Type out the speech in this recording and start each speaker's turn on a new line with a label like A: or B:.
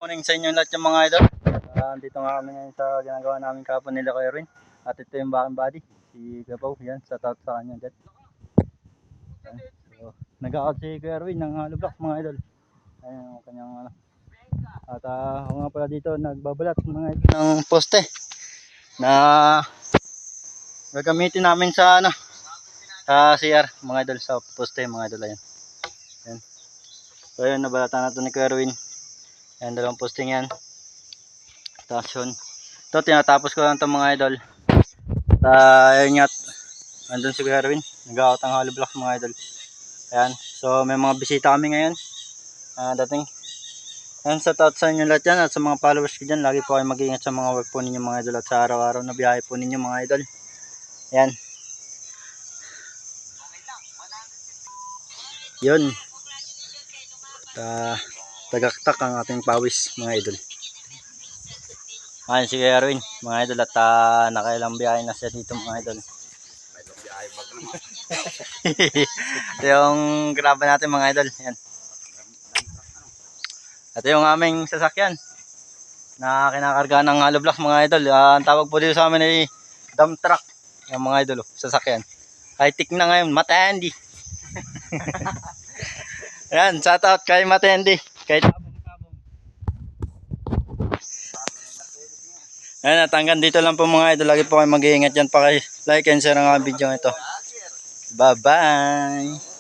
A: Morning sa inyo lahat yung mga idol. Andito nga kami ngayon sa ginagawa namin kapon nila kay Erwin. At ito yung backing body, si Gabaw. Yan, sa top sa kanya dyan. So, nag-out si Erwin ng hollow block mga idol. Ayan yung kanyang ano. At ako nga pala dito nagbabalat mga idol ng poste na gagamitin namin sa ano, sa CR mga idol, sa poste mga idol. Ayan. Ayan. So ayun, nabalatan na ito ni Erwin. Ayan, dalawang posting yan. Tapos yun, ito tinatapos ko lang ito mga idol. Ayun nga, andun si Erwin, nag-out ang hollow block mga idol. Ayan, so may mga bisita kami ngayon dating. Ayan, sa tout sa inyo lahat yan at sa mga followers ko dyan. Lagi po kayo mag-iingat sa mga work po ninyo mga idol at sa araw-araw na biyahe po ninyo mga idol. Ayan, yun, tagaktak ang ating pawis mga idol. Ayan si Erwin mga idol at nakailang biyahe na siya dito mga idol. Ito yung grabe natin mga idol. Ayan. Ito yung aming sasakyan na kinakarga ng hollow block mga idol. Ang tawag po dito sa amin ay dump truck. Yung mga idol, sasakyan. High-tech na ngayon, Matendi. Ayan, shout out kay Matendi. Kay Tabong-Tabong. Ayan, at hanggang dito lang po mga idol. Lagi po kayo mag-iingat dyan. Paki-like and share ang video ito. Bye-bye.